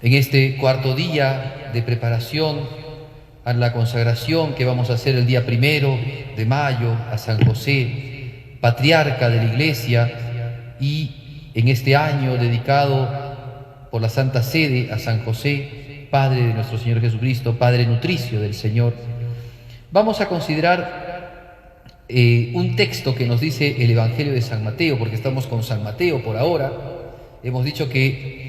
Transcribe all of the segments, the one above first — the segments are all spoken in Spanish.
En este cuarto día de preparación a la consagración que vamos a hacer el día 1 de mayo a San José, patriarca de la Iglesia, y en este año dedicado por la Santa Sede a San José, Padre de nuestro Señor Jesucristo, Padre nutricio del Señor, vamos a considerar un texto que nos dice el Evangelio de San Mateo, porque estamos con San Mateo por ahora. Hemos dicho que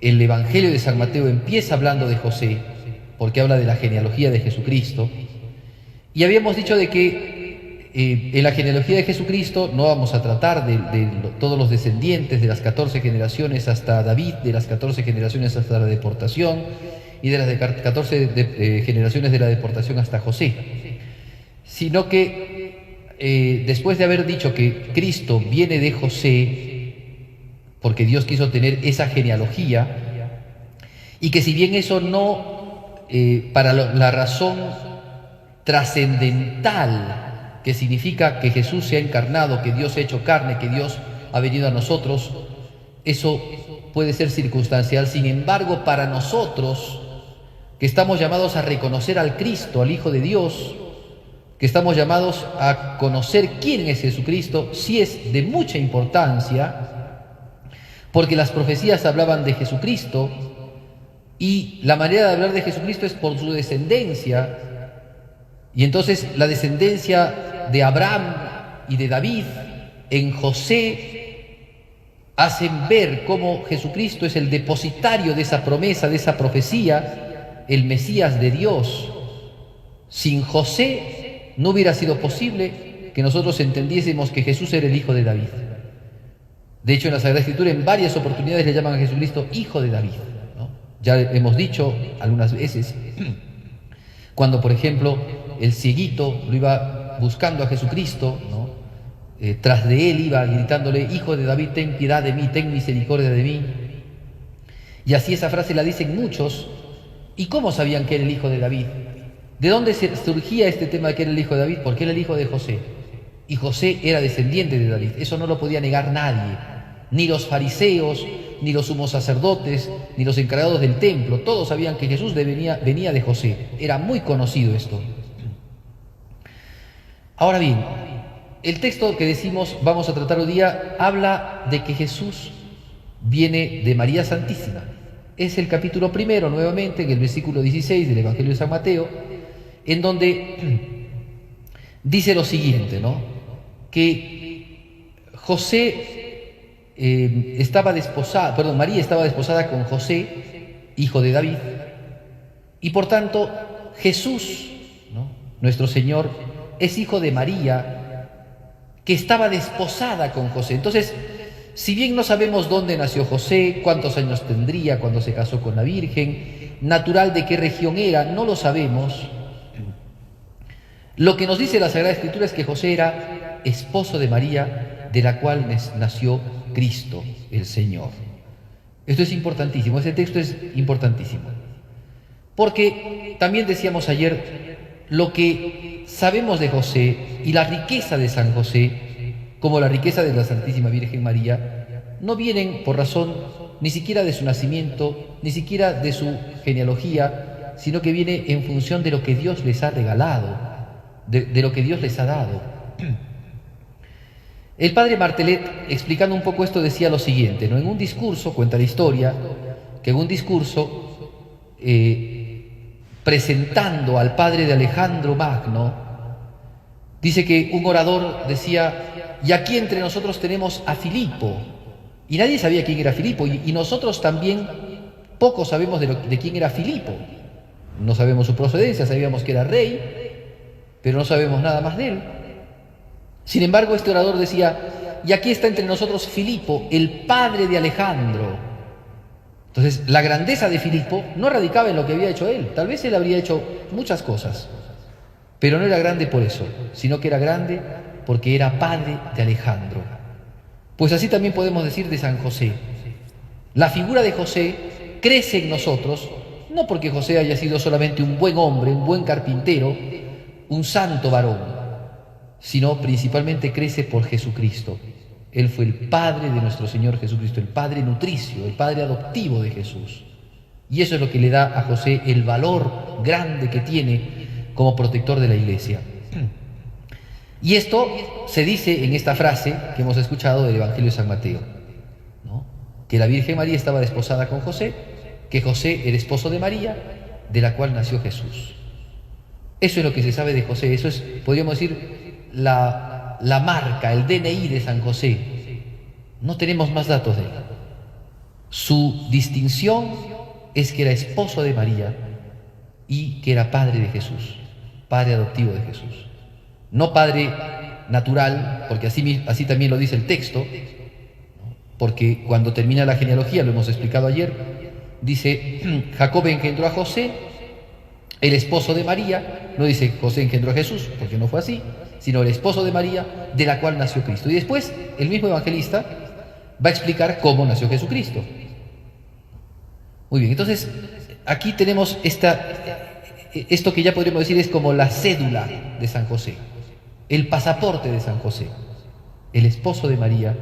el Evangelio de San Mateo empieza hablando de José, porque habla de la genealogía de Jesucristo. Y habíamos dicho de que en la genealogía de Jesucristo no vamos a tratar de todos los descendientes de las 14 generaciones hasta David, de las 14 generaciones hasta la deportación, y de las 14 generaciones de la deportación hasta José, sino que después de haber dicho que Cristo viene de José, porque Dios quiso tener esa genealogía, y que si bien eso no, para la razón trascendental, que significa que Jesús se ha encarnado, que Dios se ha hecho carne, que Dios ha venido a nosotros, eso puede ser circunstancial. Sin embargo, para nosotros, que estamos llamados a reconocer al Cristo, al Hijo de Dios, que estamos llamados a conocer quién es Jesucristo, sí es de mucha importancia, porque las profecías hablaban de Jesucristo, y la manera de hablar de Jesucristo es por su descendencia. Y entonces la descendencia de Abraham y de David en José hacen ver cómo Jesucristo es el depositario de esa promesa, de esa profecía, el Mesías de Dios. Sin José no hubiera sido posible que nosotros entendiésemos que Jesús era el hijo de David. De hecho, en la Sagrada Escritura en varias oportunidades le llaman a Jesucristo hijo de David, ¿no? Ya hemos dicho algunas veces, cuando por ejemplo el cieguito lo iba buscando a Jesucristo, ¿no? Tras de él iba gritándole: hijo de David, ten piedad de mí, ten misericordia de mí. Y así esa frase la dicen muchos. ¿Y cómo sabían que era el hijo de David? ¿De dónde surgía este tema de que era el hijo de David? Porque era el hijo de José, y José era descendiente de David. Eso no lo podía negar nadie, ni los fariseos, ni los sumos sacerdotes, ni los encargados del templo. Todos sabían que Jesús venía de José. Era muy conocido esto. Ahora bien, el texto que decimos vamos a tratar hoy día habla de que Jesús viene de María Santísima. Es el capítulo 1, nuevamente, en el versículo 16 del Evangelio de San Mateo, en donde dice lo siguiente, ¿no? Que María estaba desposada con José, hijo de David, y por tanto Jesús, ¿no?, nuestro Señor, es hijo de María, que estaba desposada con José. Entonces, si bien no sabemos dónde nació José, cuántos años tendría cuando se casó con la Virgen, natural de qué región era, no lo sabemos. Lo que nos dice la Sagrada Escritura es que José era esposo de María, de la cual nació Cristo, el Señor. Esto es importantísimo, este texto es importantísimo. Porque también decíamos ayer, lo que sabemos de José y la riqueza de San José, como la riqueza de la Santísima Virgen María, no vienen por razón ni siquiera de su nacimiento, ni siquiera de su genealogía, sino que viene en función de lo que Dios les ha regalado, de lo que Dios les ha dado. El padre Martelet, explicando un poco esto, decía lo siguiente, ¿no? En un discurso, cuenta la historia, que en un discurso presentando al padre de Alejandro Magno, dice que un orador decía: y aquí entre nosotros tenemos a Filipo, y nadie sabía quién era Filipo, y nosotros también poco sabemos de quién era Filipo. No sabemos su procedencia, sabíamos que era rey, pero no sabemos nada más de él. Sin embargo, este orador decía: y aquí está entre nosotros Filipo, el padre de Alejandro. Entonces, la grandeza de Filipo no radicaba en lo que había hecho él. Tal vez él habría hecho muchas cosas, pero no era grande por eso, sino que era grande porque era padre de Alejandro. Pues así también podemos decir de San José. La figura de José crece en nosotros, no porque José haya sido solamente un buen hombre, un buen carpintero, un santo varón, sino principalmente crece por Jesucristo. Él fue el Padre de nuestro Señor Jesucristo, el Padre nutricio, el Padre adoptivo de Jesús. Y eso es lo que le da a José el valor grande que tiene como protector de la Iglesia. Y esto se dice en esta frase que hemos escuchado del Evangelio de San Mateo, ¿no? Que la Virgen María estaba desposada con José, que José era esposo de María, de la cual nació Jesús. Eso es lo que se sabe de José, eso es, podríamos decir, la marca, el DNI de San José. No tenemos más datos de él. Su distinción es que era esposo de María y que era padre de Jesús, padre adoptivo de Jesús. No padre natural, porque así también lo dice el texto, porque cuando termina la genealogía, lo hemos explicado ayer, dice, Jacob engendró a José, el esposo de María, no dice José engendró a Jesús, porque no fue así, sino el esposo de María, de la cual nació Cristo. Y después, el mismo evangelista va a explicar cómo nació Jesucristo. Muy bien, entonces, aquí tenemos esto que ya podríamos decir es como la cédula de San José, el pasaporte de San José, el esposo de María,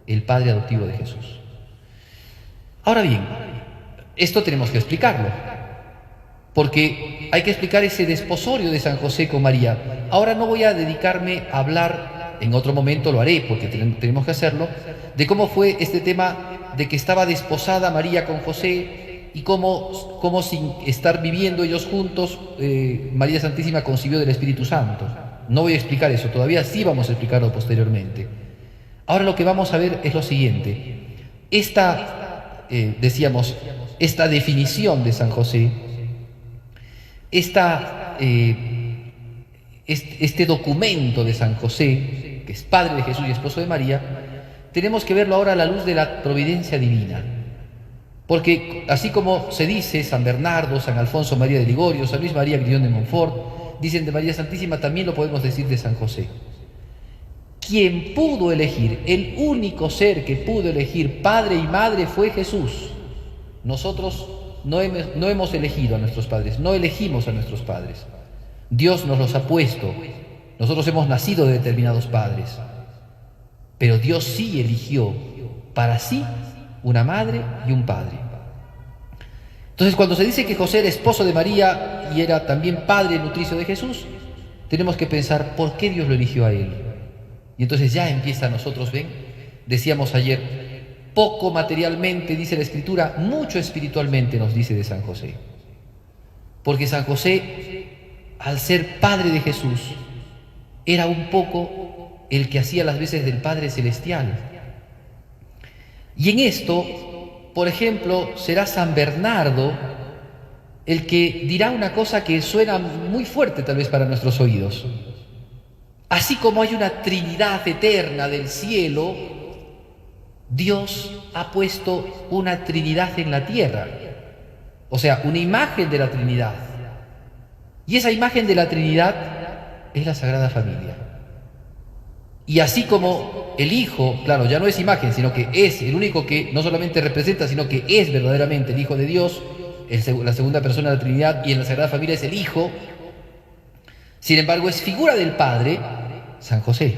el padre adoptivo de Jesús. Ahora bien, esto tenemos que explicarlo, porque hay que explicar ese desposorio de San José con María. Ahora no voy a dedicarme a hablar, en otro momento lo haré, porque tenemos que hacerlo, de cómo fue este tema de que estaba desposada María con José y cómo sin estar viviendo ellos juntos, María Santísima concibió del Espíritu Santo. No voy a explicar eso, todavía sí vamos a explicarlo posteriormente. Ahora lo que vamos a ver es lo siguiente. Decíamos, esta definición de San José, este documento de San José, que es padre de Jesús y esposo de María, tenemos que verlo ahora a la luz de la providencia divina. Porque así como se dice San Bernardo, San Alfonso María de Ligorio, San Luis María Grillón de Montfort, dicen de María Santísima, también lo podemos decir de San José. Quien pudo elegir, el único ser que pudo elegir padre y madre fue Jesús. Nosotros no hemos elegido a nuestros padres, no elegimos a nuestros padres. Dios nos los ha puesto. Nosotros hemos nacido de determinados padres. Pero Dios sí eligió para sí una madre y un padre. Entonces, cuando se dice que José era esposo de María y era también padre nutricio de Jesús, tenemos que pensar por qué Dios lo eligió a él. Y entonces ya empieza a nosotros, ven, decíamos ayer, poco materialmente dice la Escritura, mucho espiritualmente nos dice de San José. Porque San José, al ser padre de Jesús, era un poco el que hacía las veces del Padre Celestial. Y en esto, por ejemplo, será San Bernardo el que dirá una cosa que suena muy fuerte tal vez para nuestros oídos. Así como hay una Trinidad eterna del cielo, Dios ha puesto una Trinidad en la tierra, o sea, una imagen de la Trinidad. Y esa imagen de la Trinidad es la Sagrada Familia. Y así como el Hijo, claro, ya no es imagen, sino que es el único que no solamente representa, sino que es verdaderamente el Hijo de Dios, la segunda persona de la Trinidad, y en la Sagrada Familia es el Hijo. Sin embargo, es figura del Padre, San José.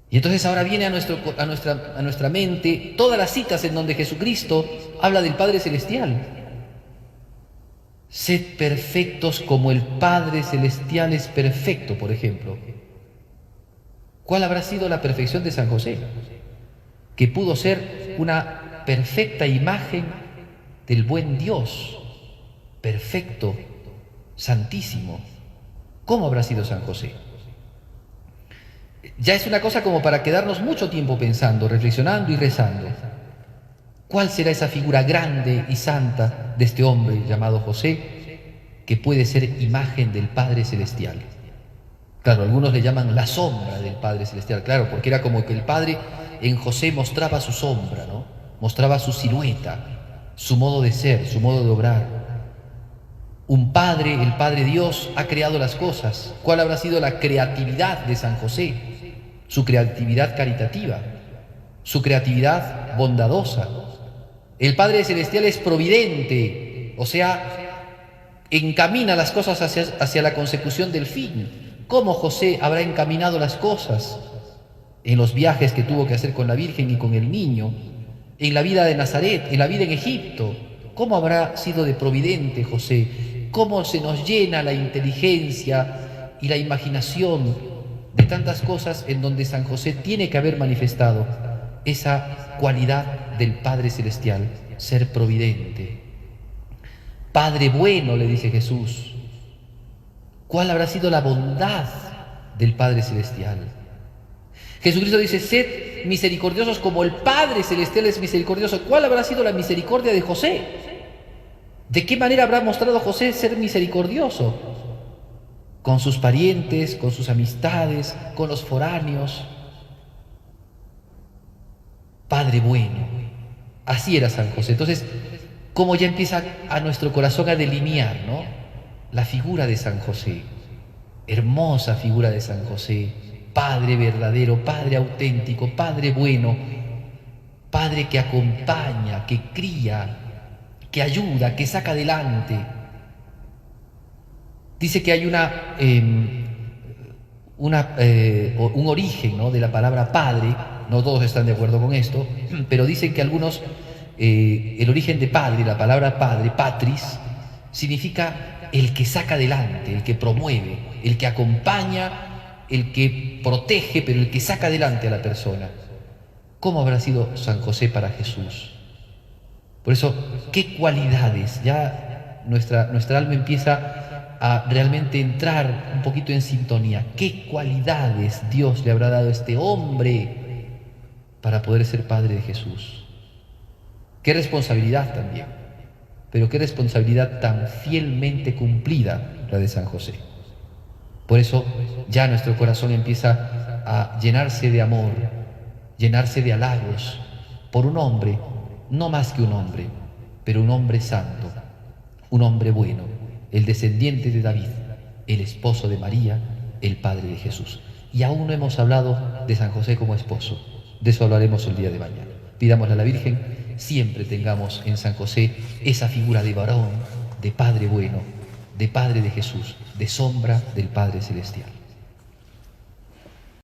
Y entonces ahora viene a nuestra mente todas las citas en donde Jesucristo habla del Padre Celestial. Sed perfectos como el Padre Celestial es perfecto, por ejemplo. ¿Cuál habrá sido la perfección de San José? Que pudo ser una perfecta imagen del buen Dios, perfecto, santísimo. ¿Cómo habrá sido San José? Ya es una cosa como para quedarnos mucho tiempo pensando, reflexionando y rezando. ¿Cuál será esa figura grande y santa de este hombre llamado José, que puede ser imagen del Padre Celestial? Claro, algunos le llaman la sombra del Padre Celestial, claro, porque era como que el Padre en José mostraba su sombra, ¿no? Mostraba su silueta, su modo de ser, su modo de obrar. Un Padre, el Padre Dios, ha creado las cosas. ¿Cuál habrá sido la creatividad de San José? Su creatividad caritativa, su creatividad bondadosa. El Padre Celestial es providente, o sea, encamina las cosas hacia la consecución del fin. ¿Cómo José habrá encaminado las cosas? En los viajes que tuvo que hacer con la Virgen y con el niño, en la vida de Nazaret, en la vida en Egipto, ¿Cómo habrá sido de providente José? ¿Cómo se nos llena la inteligencia y la imaginación de tantas cosas en donde San José tiene que haber manifestado esa cualidad del Padre Celestial, ser providente? Padre bueno, le dice Jesús. ¿Cuál habrá sido la bondad del Padre Celestial? Jesucristo dice, sed misericordiosos como el Padre Celestial es misericordioso. ¿Cuál habrá sido la misericordia de José? ¿De qué manera habrá mostrado José ser misericordioso? Con sus parientes, con sus amistades, con los foráneos. Padre bueno. Así era San José. Entonces, cómo ya empieza a nuestro corazón a delinear, ¿no?, la figura de San José. Hermosa figura de San José. Padre verdadero, Padre auténtico, Padre bueno, Padre que acompaña, que cría, que ayuda, que saca adelante. Dice que hay un origen, ¿no?, de la palabra padre. No todos están de acuerdo con esto, pero dicen que algunos, el origen de padre, la palabra padre, patris, significa el que saca adelante, el que promueve, el que acompaña, el que protege, pero el que saca adelante a la persona. ¿Cómo habrá sido San José para Jesús? Por eso, ¿qué cualidades? Ya nuestra alma empieza a realmente entrar un poquito en sintonía. ¿Qué cualidades Dios le habrá dado a este hombre para poder ser padre de Jesús? Qué responsabilidad también, pero qué responsabilidad tan fielmente cumplida la de San José. Por eso ya nuestro corazón empieza a llenarse de amor, llenarse de halagos por un hombre, no más que un hombre, pero un hombre santo, un hombre bueno, el descendiente de David, el esposo de María, el padre de Jesús. Y aún no hemos hablado de San José como esposo, de eso hablaremos el día de mañana. Pidámosle a la Virgen, siempre tengamos en San José esa figura de varón, de padre bueno, de padre de Jesús, de sombra del Padre Celestial.